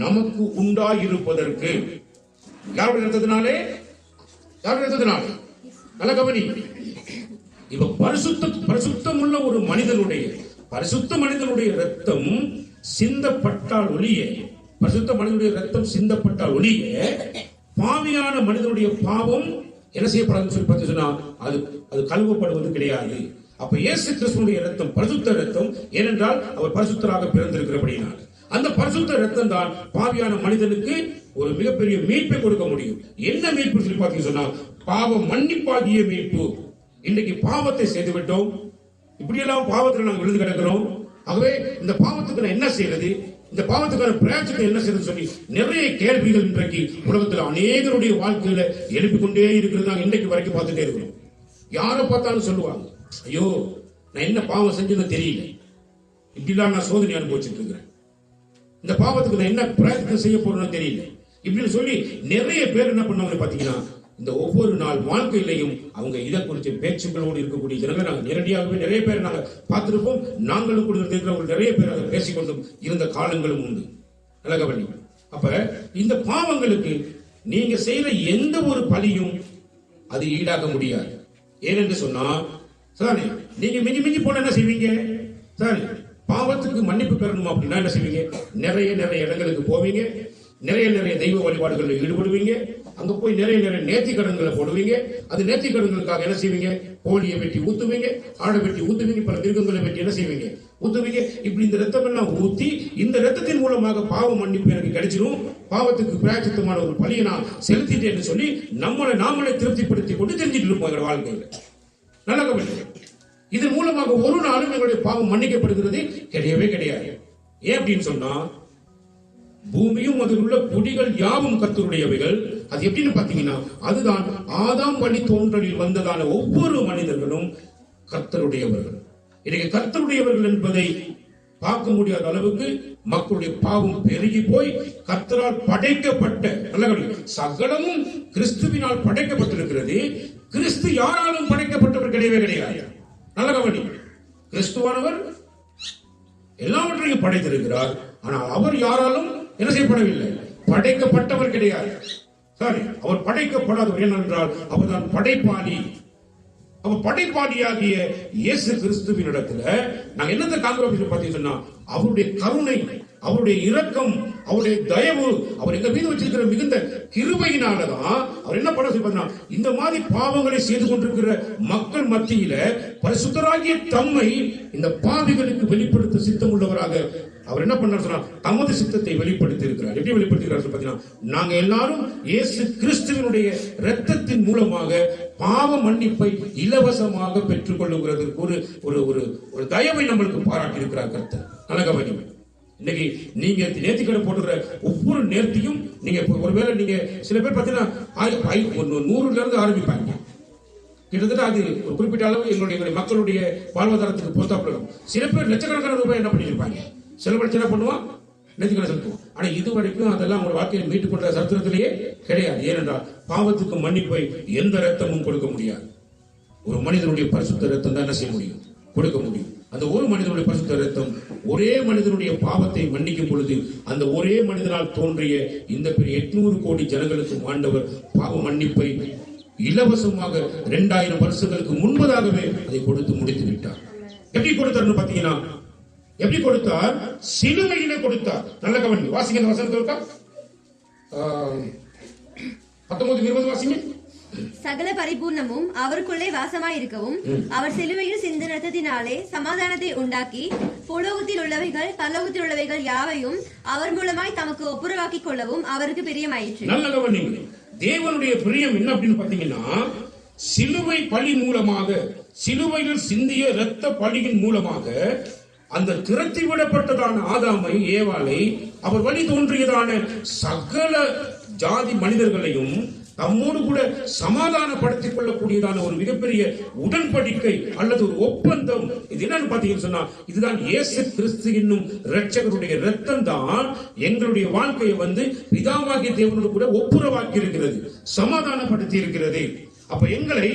நமக்கு உண்டாயிருப்பதற்கு. யாருடைய ரத்தத்தினாலே? யாருடைய ரத்தத்தினாலே? நல்ல கவனி. இப்ப பரிசுத்தம் உள்ள ஒரு மனிதனுடைய பரிசுத்த மனிதனுடைய ரத்தம் சிந்தப்பட்டால் ஒழிய, பரிசுத்த மனிதனுடைய ரத்தம் சிந்தப்பட்டால் ஒழிய பாவியான மனிதனுடைய பாவம் என்ன செய்யப்படாதுன்னு சொல்லி பார்த்தீங்கன்னா அது கழுவப்படுவது கிடையாது. அப்ப இயேசு கிறிஸ்துவினுடைய ரத்தம் பரிசுத்த ரத்தம். ஏனென்றால் அவர் பரிசுத்தராக பிறந்திருக்கிறபடியினால் அந்த பரிசுத்த ரத்தம் தான் பாவியான மனிதனுக்கு ஒரு மிகப்பெரிய மீட்பை கொடுக்க முடியும். என்ன மீட்பு சொல்லி பார்த்தீங்கன்னா பாவ மன்னிப்பாகிய மீட்பு. இன்னைக்கு பாவத்தை செய்து விட்டோம், இப்படியெல்லாம் பாவத்தில் நாங்கள் விழுந்து கிடக்கிறோம். ஆகவே இந்த பாவத்துக்கு நான் என்ன செய்யறது, இந்த பாவத்துக்கான பிரயாசத்தை என்ன செய்யறது சொல்லி நிறைய கேள்விகள் இன்றைக்கு உலகத்தில் அநேகருடைய வாழ்க்கையில எழுப்பிக்கொண்டே இருக்கிறது. நாங்கள் இன்றைக்கு வரைக்கும் பார்த்துட்டே இருக்கிறோம். யாரை பார்த்தாலும் சொல்லுவாங்க, ஐயோ நான் என்ன பாவம் செஞ்சதுன்னு தெரியல, இப்படிலாம் நான் சோதனை அனுபவிச்சுட்டு இருக்கிறேன், இந்த பாவத்துக்கு நான் என்ன பிரயத்தனை செய்ய போறேன்னு தெரியல, இப்படின்னு சொல்லி நிறைய பேர் என்ன பண்ணுவாங்க பாத்தீங்கன்னா, இந்த ஒவ்வொரு நாள் வாழ்க்கையிலையும் அவங்க இதை குறித்து பேச்சுக்களோடு இருக்கக்கூடிய ஜனங்களை நாங்கள் நேரடியாகவே நிறைய பேர் நாங்கள் பார்த்திருப்போம். நாங்களும் கூட இருக்கிறவங்க நிறைய பேர் அதை பேசிக்கொண்டும் இருந்த காலங்களும் உண்டு. நல்ல கவனி. அப்ப இந்த பாவங்களுக்கு நீங்க செய்யற எந்த ஒரு பலியும் அது ஈடாக முடியாது. ஏனென்று சொன்னா சாரி, நீங்க மிஞ்சி மிஞ்சி போன என்ன செய்வீங்க? சாரி, பாவத்துக்கு மன்னிப்பு பெறணும் அப்படின்னா என்ன செய்வீங்க? நிறைய நிறைய இடங்களுக்கு போவீங்க, நிறைய நிறைய தெய்வ வழிபாடுகளில் ஈடுபடுவீங்க, அங்க போய் நிறைய நிறைய நேர்த்தி கடன்களை போடுவீங்க. அது நேர்த்தி கடன்களுக்காக என்ன செய்வீங்க? கோழியை வெட்டி ஊத்துவீங்க, ஆடை வெட்டி ஊத்துவீங்க, பல மிருகங்களை வெட்டி என்ன செய்வீங்க? ஊத்துவீங்க. இப்படி இந்த ரத்தம் எல்லாம் ஊத்தி இந்த ரத்தத்தின் மூலமாக பாவ மன்னிப்பு எனக்கு கிடைச்சிடும், பாவத்துக்கு பிராயச்சித்தமான ஒரு பலியை நான் செலுத்திட்டேன்னு சொல்லி நாமளே திருப்திப்படுத்தி கொண்டு தெரிஞ்சிட்டு இருப்போம் எங்களோட வாழ்க்கையில. நல்ல கவனி. இதன் மூலமாக ஒரு நாளும் எங்களுடைய பாவம் மன்னிக்கப்படுகிறது கிடையவே கிடையாது. ஏன் அப்படின்னு சொன்னா பூமியும் அதில் உள்ள குடிகள் யாவும் கர்த்தருடையவைகள். அது எப்படின்னு பாத்தீங்கன்னா அதுதான் ஆதாம் வழி தோன்றலில் வந்ததான ஒவ்வொரு மனிதர்களும் கர்த்தருடையவர்கள். இன்னைக்கு கர்த்தருடையவர்கள் என்பதை பார்க்க முடியாத அளவுக்கு மக்களுடைய பாவம் பெருகி போய் கர்த்தரால் படைக்கப்பட்ட சகலமும் கிறிஸ்துவினால் படைக்கப்பட்டிருக்கிறது. கிறிஸ்து யாராலும் படைக்கப்பட்டவர் கிடையவே கிடையாது. நல்ல கவனி. கிறிஸ்துவானவர் எல்லாவற்றையும் படைத்திருக்கிறார். ஆனால் அவர் யாராலும் என்ன செய்யப்படவில்லை, படைக்கப்பட்டவர் கிடையாது. சாரி, அவர் படைக்கப்படாதவர். ஏனென்றால் அவர் தான் படைப்பாளி. அவர் படைப்பாளியாகிய இயேசு கிறிஸ்துவின் இடத்துல நாங்க என்னத்தை காண்கிறோம் பார்த்தீங்கன்னா அவருடைய கருணை, அவருடைய இரக்கம், அவருடைய தயவு, அவர் எங்க மீது வச்சிருக்கிற மிகுந்த கிருபையினாலதான் அவர் என்ன பண்ண சொல்றாருன்னா இந்த மாதிரி பாவங்களை செய்து கொண்டிருக்கிற மக்கள் மத்தியில பரிசுத்தராகிய தம்மை இந்த பாவிகளுக்கு வெளிப்படுத்த சித்தம் உள்ளவராக அவர் என்ன பண்ணார் சொன்னா தமது சித்தத்தை வெளிப்படுத்தி இருக்கிறார். எப்படி வெளிப்படுத்துகிறார் பாத்தீங்கன்னா நாங்க எல்லாரும் இயேசு கிறிஸ்துவினுடைய இரத்தத்தின் மூலமாக பாவ மன்னிப்பை இலவசமாக பெற்றுக் கொள்ளுகிறதற்கு ஒரு ஒரு ஒரு தயவை நம்மளுக்கு பாராட்டி இருக்கிறார் கர்த்தர். நல்ல இன்னைக்கு நீங்க நேர்த்திக்கடை போட்டுக்கிற ஒவ்வொரு நேர்த்தியும் நீங்க ஒருவேளை நீங்க சில பேர் பாத்தீங்கன்னா 100ல இருந்து ஆரம்பிப்பாங்க. கிட்டத்தட்ட அது ஒரு குறிப்பிட்ட அளவு எங்களுடைய மக்களுடைய வாழ்வாதாரத்துக்கு பொறுத்தாப்புல. சில பேர் லட்சக்கணக்கான ரூபாய் என்ன பண்ணிருப்பாங்க, செலவழிச்சு என்ன பண்ணுவான், நேர்த்திக்கடை செலுத்துவோம். ஆனா இது வரைக்கும் அதெல்லாம் உங்க வாழ்க்கையை மீட்டுக் கொண்ட சரித்திரத்திலேயே கிடையாது. ஏனென்றால் பாவத்துக்கு மன்னிப்பை எந்த ரத்தமும் கொடுக்க முடியாது. ஒரு மனிதனுடைய பரிசுத்த ரத்தம் தான் என்ன செய்ய முடியும், கொடுக்க முடியும். அந்த ஒரு மனிதனுடைய பரிசுத்த ரத்தம் ஒரே மனிதனுடைய பாவத்தை மன்னிக்கும் பொழுது அந்த ஒரே மனிதனால் தோன்றிய இந்த பெரிய 800 கோடி ஜனங்களுக்கு ஆண்டவர் பாவ மன்னிப்பை இலவசமாக 2000 வருஷங்களுக்கு முன்பதாகவே அதை கொடுத்து முடித்து விட்டார். எப்படி கொடுத்தார் பாத்தீங்கன்னா, எப்படி கொடுத்தார்? சிலுவையிலே கொடுத்தார். நல்ல கவனி. வாசிங்க அந்த வசனத்தை இருக்கா? 19-20 வாசிங்க. சகல பரிபூர்ணமும் அவருக்குள்ளே வாசமாயிருக்கவும் அவர் சிலுவையில் சிந்த ரத்தத்தினாலே சமாதானத்தை உண்டாக்கி பூலோகத்தில் உள்ளவைகள் பரலோகத்தில் உள்ளவைகள் யாவையும் அவர் மூலமாய் தமக்கு ஒப்புரவாக்கிக் கொள்ளவும் அவருக்கு பிரியமாயிற்று. நல்ல கவனிங்க. தேவனுடைய பிரியம் என்ன அப்படின்னு பாத்தீங்கன்னா சிலுவை பலி மூலமாக, சிலுவையில் சிந்திய இரத்த பலியின் மூலமாக அந்த திரட்டி விடப்பட்டதான ஆதாமை ஏவாளை அவர் வழி தோன்றியதான சகல ஜாதி மனிதர்களையும் தம்மோடு கூட சமாதானப்படுத்திக் கொள்ளக்கூடியதான ஒரு மிகப்பெரிய உடன்படிக்கை அல்லது ஒரு ஒப்பந்தம். இது என்னன்னு பாத்தீங்கன்னு சொன்னா இதுதான் இயேசு கிறிஸ்து என்னும் இரட்சகருடைய இரத்தம் தான் எங்களுடைய வாழ்க்கையை பிதாவாகிய தேவனோடு கூட ஒப்புரவாக்கி இருக்கிறது, சமாதானப்படுத்தி இருக்கிறது. அப்ப எங்களை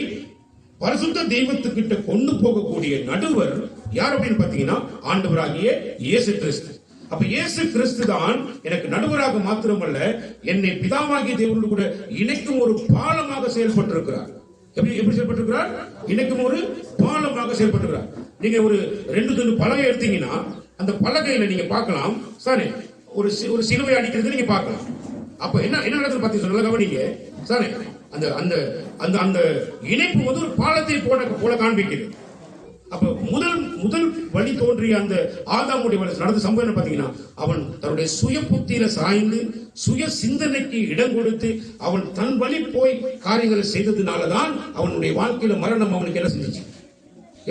பரிசுத்த தெய்வத்துக்கிட்ட கொண்டு போகக்கூடிய நடுவர் யார் அப்படின்னு பாத்தீங்கன்னா ஆண்டவராகிய இயேசு கிறிஸ்து. அப்ப இயேசு கிறிஸ்து தான் எனக்கு நடுவராக மாத்திரமல்ல, என்னை பிதாவாகிய தேவனோடு கூட இணைக்கும் ஒரு பாலமாக செயல்பட்டிருக்கிறார். எப்படி செயல்பட்டிருக்கிறார்? இணைக்கும் ஒரு பாலமாக செயல்பட்டிருக்கிறார். நீங்க ஒரு 2 துண்டு பலகை எடுத்தீங்கன்னா அந்த பலகையில நீங்க பார்க்கலாம் சாரே, ஒரு சிலுவை அடிக்கிறது நீங்க பார்க்கலாம். அப்ப என்ன நடக்குது பாத்தீங்கன்னா கவனிங்க சாரே, அந்த அந்த அந்த அந்த இணைப்பு வந்து ஒரு பாலத்தை போல காண்பிக்கிறது. அப்ப முதல் வழி தோன்றிய அந்த ஆதாமுடைய நடந்த சம்பவம் பாத்தீங்கன்னா, அவன் தன்னுடைய சுய புத்தியில சாய்ந்து சுய சிந்தனைக்கு இடம் கொடுத்து அவன் தன் வழி போய் காரியங்களை செய்ததுனாலதான் அவனுடைய வாழ்க்கையில மரணம் அவனுக்கு என்ன செஞ்சிச்சு,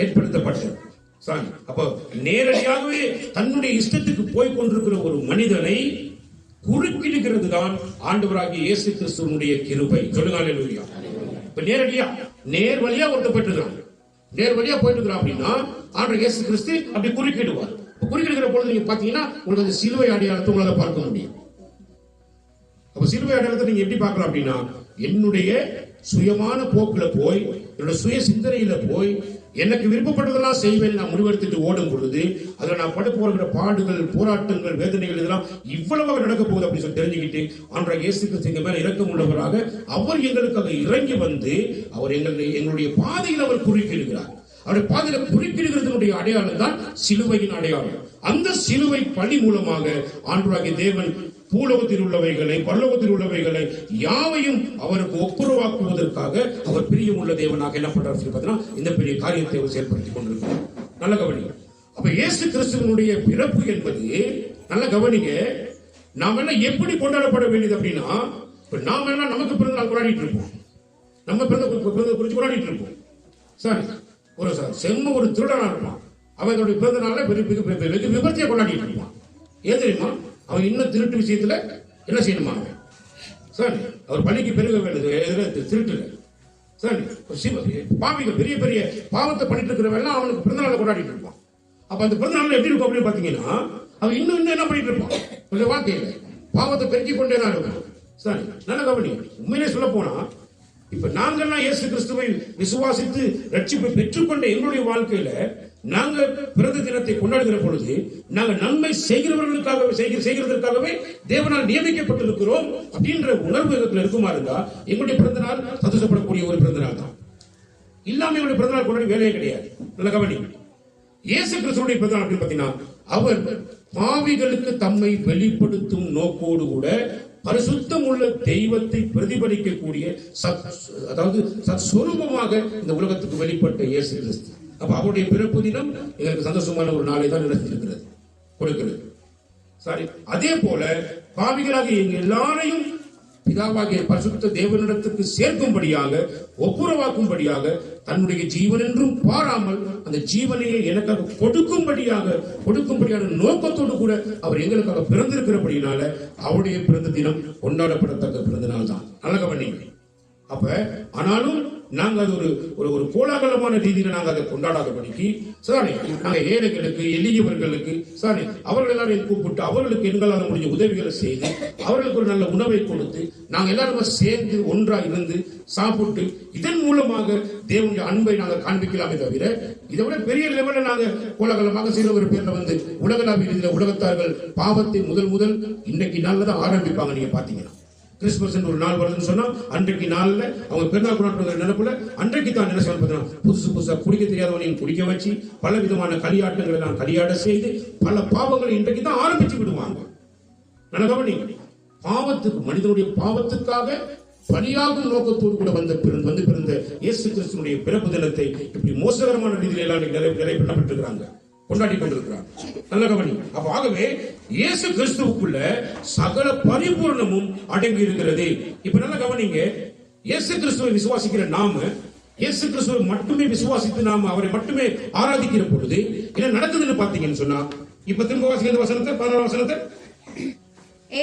ஏற்படுத்தப்பட்டது. அப்ப நேரடியாகவே தன்னுடைய இஷ்டத்துக்கு போய் கொண்டிருக்கிற ஒரு மனிதனை குறுக்கிடுகிறது தான் ஆண்டவராகிய இயேசு கிறிஸ்துவனுடைய கிருபை. சொல்லுங்க அல்லேலூயா. இப்ப நேர் வழியா ஒருத்தர் போயிட்டு நேர் வழியா போயிட்டு இருக்கிறான் அப்படின்னா ஆண்டவர் இயேசு கிறிஸ்து அப்படி குறுக்கிடுவார். குறுக்கிடுகிற பொழுது நீங்க பாத்தீங்கன்னா உங்களுக்கு அந்த சிலுவை அடையாளத்தை உங்களால பார்க்க முடியும். அப்ப சிலுவை அடையாளத்தை நீங்க எப்படி பார்க்கலாம் அப்படின்னா, என்னுடைய சுயமான போக்குல போய் என்னுடைய சுய சிந்தனையில போய் எனக்கு விருப்பப்பட்டதெல்லாம் செய்வேன் நான் முடிவெடுத்துட்டு ஓடும் பொழுது அதுல நான் பட போகிற பாடுகள், போராட்டங்கள், வேதனைகள் இதெல்லாம் இவ்வளவாக நடக்க போகுது அப்படின்னு சொல்லி தெரிஞ்சுக்கிட்டு ஆண்டவராகிய இயேசு கிறிஸ்து எங்க மேல இரக்கம் உள்ளவராக அவர் எங்களுக்காக இறங்கி வந்து அவர் எங்களுடைய பாதையில் அவர் குறுக்கிடுகிறார். அவருடைய பாதையில குறுக்கிடுகிறதுடைய அடையாளம் தான் சிலுவையின் அடையாளம். அந்த சிலுவை பலி மூலமாக ஆண்டவராகிய தேவன் பூலோகத்தில் உள்ளவைகளை பரலோகத்தில் உள்ளவைகளை யாவையும் அவருக்கு ஒப்புரவாக்குவதற்காக அவர் பிரியமுள்ள தேவனாக என்ன பண்றார் பார்த்தீங்கன்னா, இந்த பெரிய காரியத்தை அவர் செயல்படுத்திக் கொண்டிருக்கிறார். நல்ல கவனிங்க. அப்ப இயேசு கிறிஸ்துவனுடைய பிறப்பு என்பது நல்ல கவனிங்க, நாம் எல்லாம் எப்படி கொண்டாடப்பட வேண்டியது அப்படின்னா, நாம எல்லாம் நமக்கு பிறந்த நாள் கொண்டாடிட்டு இருப்போம், நம்ம பிறந்த குறிச்சு கொண்டாடிட்டு இருப்போம். சரி, ஒரு செம்ம ஒரு திருடனா இருப்பான், அவனுடைய பிறந்த நாள வெகு விபத்தியா கொண்டாடிட்டு இருப்பான். ஏன் தெரியுமா? அவன் இன்னும் திருட்டு விஷயத்துல என்ன செய்யணுமா சார், அவர் பள்ளிக்கு பெருக வேண்டியது திருட்டுல சார். பாவிகள் பெரிய பெரிய பாவத்தை பண்ணிட்டு இருக்கிறவெல்லாம் அவனுக்கு பிறந்தநாளை கொண்டாடிட்டு இருப்பான். அப்ப அந்த பிறந்தநாள் எப்படி இருக்கும் அப்படின்னு பாத்தீங்கன்னா, அவன் இன்னும் என்ன பண்ணிட்டு இருப்பான், வார்த்தையில பாவத்தை பெருக்கிக் கொண்டே தான் இருக்கும். சார் நல்ல கவனி. உண்மையிலே சொல்ல போனா இப்ப நாங்கெல்லாம் இயேசு கிறிஸ்துவை விசுவாசித்து ரட்சிப்பை பெற்றுக்கொண்ட எங்களுடைய வாழ்க்கையில நாங்க பிறந்த தினத்தை கொண்டாடுகிற பொழுது நாங்க நன்மை செய்கிறதற்காகவே தேவனால் நியமிக்கப்பட்டிருக்கிறோம் அப்படின்ற உணர்வு இருக்குமா இருந்தா எங்களுடைய பிறந்த நாள் சந்தோஷப்படக்கூடிய ஒரு பிறந்த நாள் தான். இல்லாம எங்களுடைய பிறந்த நாள் கொண்டாடி வேலையே கிடையாது. நல்ல கவனி. இயேசு கிறிஸ்துவுடைய பிறந்த நாள் அப்படின்னு பாத்தீங்கன்னா, அவர் பாவிகளுக்கு தம்மை வெளிப்படுத்தும் நோக்கோடு கூட பரிசுத்தம் உள்ள தெய்வத்தை பிரதிபலிக்கக்கூடிய அதாவது சத்ஸ்வரூபமாக இந்த உலகத்துக்கு வெளிப்பட்ட இயேசு கிறிஸ்து. அப்ப அவருடைய பிறப்பு தினம் எங்களுக்கு சந்தோஷமான ஒரு நாளை தான் நடத்திருக்கிறது, கொடுக்கிறது. சரி, அதே போல பாவிகளாக எங்க எல்லாரையும் பிதாவாகிய பரிசுத்த தேவனிடத்துக்கு சேர்க்கும்படியாக ஒப்புரவாக்கும்படியாக தன்னுடைய ஜீவன் என்றும் பாராமல் அந்த ஜீவனையை எனக்காக கொடுக்கும்படியான நோக்கத்தோடு கூட அவர் எங்களுக்காக பிறந்திருக்கிறபடினால அவருடைய பிறந்த தினம் கொண்டாடப்படத்தக்க பிறந்த நாள் தான். நல்ல கவனிங்க. அப்ப ஆனாலும் நாங்க அது ஒரு கோலாகலமான ரீதியில நாங்க அதை கொண்டாடாதபடிக்கு சாரி, நாங்க ஏழைகளுக்கு எளியவர்களுக்கு சாரி அவர்கள் எல்லாரையும் கூப்பிட்டு அவர்களுக்கு எங்களால் முடிஞ்ச உதவிகளை செய்து அவர்களுக்கு ஒரு நல்ல உணவை கொடுத்து நாங்க எல்லாரும் சேர்ந்து ஒன்றா இருந்து சாப்பிட்டு இதன் மூலமாக தேவனுடைய அன்பை நாங்கள் காண்பிக்கலாமே தவிர இதை விட பெரிய லெவலில் நாங்க கோலாகலமாக செய்த ஒரு பேர்ல வந்து உலகளாவிய ரீதியில உலகத்தார்கள் பாவத்தை முதல் இன்னைக்கு நாள்ல தான் ஆரம்பிப்பாங்க. நீங்க பாத்தீங்கன்னா கிறிஸ்துமஸ் ஒரு நாள் வருதுன்னு சொன்னா அன்றைக்கு நாள்ல அவங்க பெருநாள் கொண்டாடுற நினைப்புல அன்றைக்கு தான் என்ன சொல்ல புதுசா குடிக்க தெரியாதவனையும் குடிக்க வச்சு பல விதமான களியாட்டங்களை எல்லாம் களியாட செய்து பல பாவங்களை இன்றைக்கு தான் ஆரம்பிச்சு விடுவாங்க. நல்ல பாவத்துக்கு மனிதனுடைய பாவத்துக்காக பலியாகும் நோக்கத்தோடு கூட வந்து பிறந்த இயேசு கிறிஸ்துவனுடைய பிறப்பு தினத்தை இப்படி மோசகரமான ரீதியில் எல்லாம் நிறைய பண்ணப்பட்டிருக்கிறாங்க, கொண்டாடி கொண்டிருக்கிறார். நல்ல கவனி. அப்ப ஆகவே இயேசு கிறிஸ்துவுக்குள்ள சகல பரிபூர்ணமும் அடங்கி இருக்கிறது. இப்ப நல்ல கவனிங்க. இயேசு கிறிஸ்துவை விசுவாசிக்கிற நாம இயேசு கிறிஸ்துவை மட்டுமே விசுவாசித்து நாம அவரை மட்டுமே ஆராதிக்கிற பொழுது என்ன நடக்குதுன்னு பாத்தீங்கன்னு சொன்னா, இப்ப திரும்ப வாசிக்கிற வசனத்தை 16 வசனத்தை,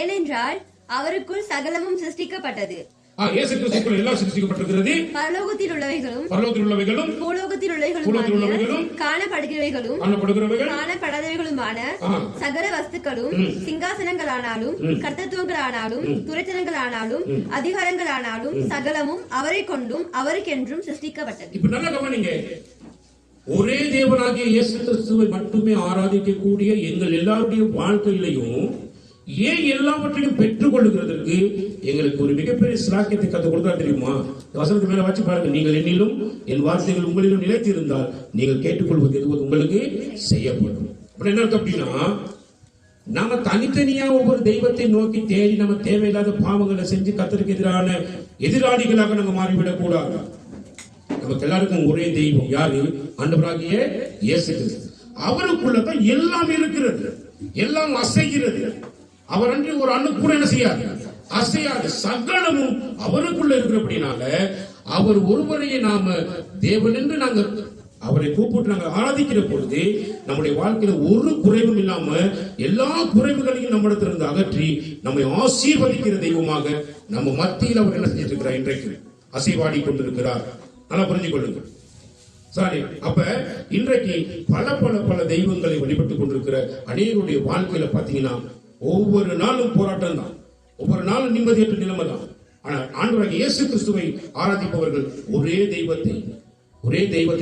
ஏனென்றால் அவருக்குள் சகலமும் சிருஷ்டிக்கப்பட்டது. இயேசு கிறிஸ்துவுக்குள் எல்லாம் சிருஷ்டிக்கப்பட்டிருக்கிறது. பரலோகத்தில் உள்ளவைகளும் பூலோகத்தில் உள்ளவைகளும் காணப்படுகிறவைகளும் காணப்படாதவைகளுமான சகல வஸ்துக்களும் சிங்காசனங்களானாலும் கர்த்தத்துவங்களானாலும் துரைத்தனங்களானாலும் அதிகாரங்களானாலும் சகலமும் அவரை கொண்டும் அவருக்கென்றும் சிருஷ்டிக்கப்பட்டது. இப்ப நல்ல கவனிங்க. ஒரே தேவனாகிய இயேசு கிறிஸ்துவை மட்டுமே ஆராதிக்கக்கூடிய எங்கள் எல்லாருடைய வாழ்க்கையிலையும் ஏன் எல்லாவற்றையும் பெற்றுக் கொள்ளுகிறதற்கு எங்களுக்கு ஒரு மிகப்பெரிய சிலாக்கியத்தை கற்றுக் கொடுத்தா தெரியுமா? வசனத்து மேல வச்சு பாருங்க. நீங்கள் என்னிலும் என் வார்த்தைகள் உங்களிலும் நிலைத்து இருந்தால் நீங்கள் கேட்டுக்கொள்வது எதுவும் உங்களுக்கு செய்யப்படும். அப்படி என்ன அர்த்தம் அப்படின்னா, நாம தனித்தனியா ஒவ்வொரு தெய்வத்தை நோக்கி தேடி நம்ம தேவையில்லாத பாவங்களை செஞ்சு கர்த்தருக்கு எதிரான எதிராளிகளாக நம்ம மாறிவிடக் கூடாது. நமக்கு எல்லாருக்கும் ஒரே தெய்வம் யாரு? ஆண்டவராகிய இயேசு கிறிஸ்து. அவருக்குள்ளதான் எல்லாம் இருக்கிறது, எல்லாம் அசைகிறது. அவர் அன்றி ஒரு அணு கூட என்ன செய்யாது, அசையாது. சகலமும் அவருக்குள்ள இருக்கிறபடினால அவர் ஒருவரையே நாம தேவன் என்று நாங்க அவரை கூப்பிட்டு நாங்கள் ஆராதிக்கிற பொழுது நம்முடைய வாழ்க்கையில ஒரு குறைவும் இல்லாம எல்லா குறைவுகளையும் நம்மிடத்திலிருந்து அகற்றி நம்மை ஆசீர்வதிக்கிற தெய்வமாக நம்ம மத்தியில் அவர் என்ன செஞ்சிட்டு இருக்கிறார், இன்றைக்கு அசைவாடி கொண்டிருக்கிறார். நல்லா புரிஞ்சு கொள்ளுங்க. சரி, அப்ப இன்றைக்கு பல பல பல தெய்வங்களை வழிபட்டுக் கொண்டிருக்கிற அநேகருடைய வாழ்க்கையில பாத்தீங்கன்னா ஒவ்வொரு நாளும் போராட்டம் தான், ஒவ்வொரு நாளும் நிம்மதியற்ற நிலைமை தான். ஆனால் ஆண்டவராகிய இயேசு கிறிஸ்துவை ஆராதிப்பவர்கள் ஒரே தெய்வத்தை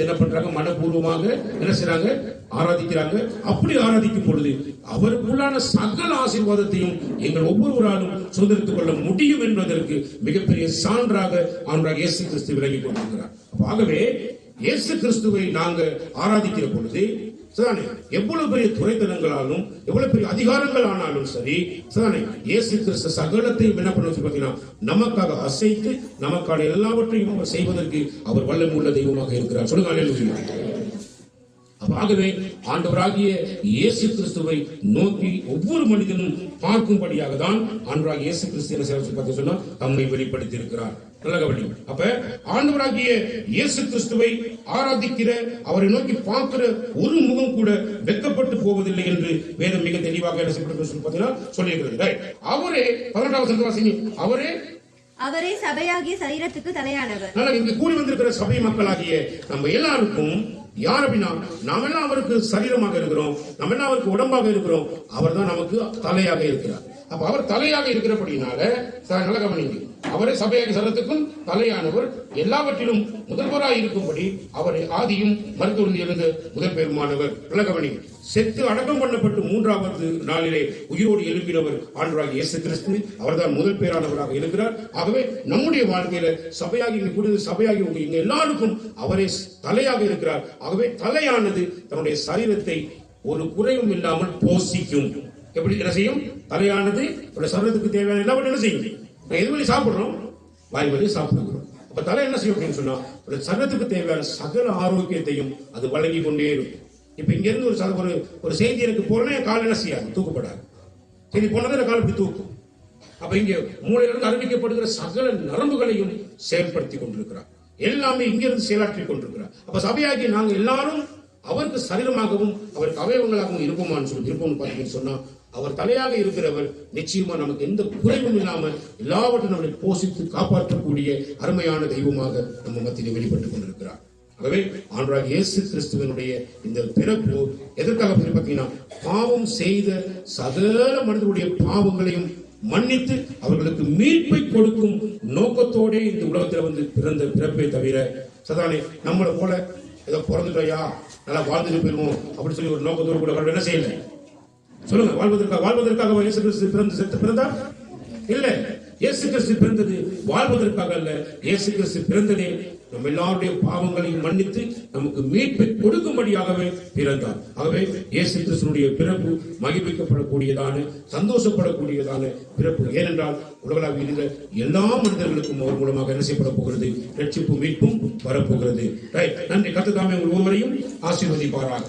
என்ன பண்றாங்க, மனப்பூர்வமாக என்ன செய்றாங்க, ஆராதிக்கிறாங்க. அப்படி ஆராதிக்கும் பொழுது அவருக்குள்ளான சகல ஆசீர்வாதத்தையும் எங்கள் ஒவ்வொருவராலும் சுதந்திரித்துக் கொள்ள முடியும் என்பதற்கு மிகப்பெரிய சான்றாக ஆண்டவராகிய இயேசு கிறிஸ்து விளங்கி கொண்டிருக்கிறார். ஆகவே இயேசு கிறிஸ்துவை நாங்க ஆராதிக்கிற பொழுது எவ்வளவு பெரிய துறைத்தனங்களாலும் எவ்வளவு பெரிய அதிகாரங்கள் ஆனாலும் சரி, இயேசு கிறிஸ்து சகலத்தையும் என்ன பண்ண பாத்தீங்கன்னா நமக்காக அசைத்து நமக்கான எல்லாவற்றையும் செய்வதற்கு அவர் வல்லமை உள்ள தெய்வமாக இருக்கிறார். சொல்லுங்க அல்லேலூயா. ஆகவே ஆண்டவராகிய இயேசு கிறிஸ்துவை நோக்கி ஒவ்வொரு மனிதனும் பார்க்கும்படியாக தான் ஆண்டவராகிய இயேசு கிறிஸ்து என்ன சொன்னா தம்மை வெளிப்படுத்தி இருக்கிறார். நல்ல கவனி. அப்ப ஆண்டவராகிய இயேசு கிறிஸ்துவை ஆராதிக்கிற, அவரை நோக்கி பார்க்கிற ஒரு முகம் கூட வெட்கப்பட்டு போவதில்லை என்று வேதம் மிக தெளிவாக என்ன செய்யப்பட்டு சொல்லியிருக்கிறது. அவரே 18வது வசனத்தை வாசிங்க. அவரே சபையாகிய சரீரத்துக்கு தலையானவர். நல்லா இங்கு கூடி வந்திருக்கிற சபை மக்களாகிய நம்ம எல்லாருக்கும் யார் அப்படின்னா, நாம எல்லாம் அவருக்கு சரீரமாக இருக்கிறோம், நம்ம எல்லாம் அவருக்கு உடம்பாக இருக்கிறோம். அவர் தான் நமக்கு தலையாக இருக்கிறார். அப்ப அவர் தலையாக இருக்கிறபடினால நல்ல கவனிங்க, அவரே சபையாகிய சரீரத்துக்கும் தலையானவர், எல்லாவற்றிலும் முதல்வராய் இருக்கும்படி அவரை ஆதியும் மருத்துவ இருந்த முதல் பெருமானவர். நல்ல கவனிங்க. செத்து அடக்கம் பண்ணப்பட்டு 3வது நாளிலே உயிரோடு எழுப்பினவர் ஆண்டவராகிய இயேசு கிறிஸ்து. அவர்தான் முதல் பேரானவராக இருக்கிறார். ஆகவே நம்முடைய வாழ்க்கையில சபையாகி சபையாகி இங்க எல்லாருக்கும் அவரே தலையாக இருக்கிறார். ஆகவே தலையானது தன்னுடைய சரீரத்தை ஒரு குறைவும் இல்லாமல் போஷிக்கும். எப்படி என்ன செய்யும்? தலையானது சரீரத்துக்கு தேவையான எல்லாவற்றையும் என்ன செய்யும்? எது வழி சாப்பிடுறோம்? வாய் வழி சாப்பிடுகிறோம். அப்ப தலை என்ன செய்யும் அப்படின்னு சொன்னா சரீரத்துக்கு தேவையான சகல ஆரோக்கியத்தையும் அது வழங்கி கொண்டே இருக்கும். இப்ப இங்க இருந்து ஒரு செய்தி எனக்கு போறேன்னா கால் என்ன செய்யாது, தூக்கப்படாது. செய்தி போனதை கால் இப்படி தூக்கும். அப்ப இங்க மூளையிலிருந்து அறிவிக்கப்படுகிற சகல நரம்புகளையும் செயல்படுத்தி கொண்டிருக்கிறார். எல்லாமே இங்கிருந்து செயலாற்றி கொண்டிருக்கிறார். அப்ப சபையாகி நாங்க எல்லாரும் அவருக்கு சரீரமாகவும் அவருக்கு அவயவங்களாகவும் இருப்போமான்னு பார்த்தீங்கன்னு சொன்னா அவர் தலையாக இருக்கிறவர் நிச்சயமா நமக்கு எந்த குறைவும் இல்லாமல் எல்லாவற்றையும் நம்மளை போஷித்து காப்பாற்றக்கூடிய அருமையான தெய்வமாக நம்ம மத்தியில் வெளிப்பட்டுக் கொண்டிருக்கிறார். ஆகவே ஆண்டவராகிய இயேசு கிறிஸ்துவனுடைய இந்த பிறப்பு எதற்காக பார்த்தீங்கன்னா, பாவம் செய்த சகல மனிதனுடைய பாவங்களையும் மன்னித்து அவர்களுக்கு மீட்பை கொடுக்கும் நோக்கத்தோட இந்த உலகத்தில் பிறந்த பிறப்பை தவிர சதானே நம்மளை போல ஏதோ பிறந்துட்டோயா நல்லா வாழ்ந்துட்டு போயிருவோம் அப்படின்னு சொல்லி ஒரு நோக்கத்தோடு கூட என்ன செய்யல. சொல்லுங்க, வாழ்வதற்காக இயேசு கிறிஸ்து பிறந்தா இல்ல. இயேசு கிறிஸ்து பிறந்தது வாழ்வதற்காக அல்ல. இயேசு கிறிஸ்து பிறந்ததே நம்ம எல்லாருடைய பாவங்களையும் மன்னித்து நமக்கு மீட்பை கொடுக்கும்படியாகவே பிறந்தார். ஆகவே இயேசு கிறிஸ்துனுடைய பிறப்பு மகிழ்விக்கப்படக்கூடியதான, சந்தோஷப்படக்கூடியதான பிறப்பு. ஏனென்றால் உலகளாவிய இருக்கிற எல்லா மனிதர்களுக்கும் அவர் மூலமாக என்ன செய்யப்பட போகிறது? ரட்சிப்பு மீட்பும் வரப்போகிறது. ரைட். நன்றி. கர்த்தர் தாமே உங்கள் ஒருவரையும் ஆசீர்வதிப்பாராக.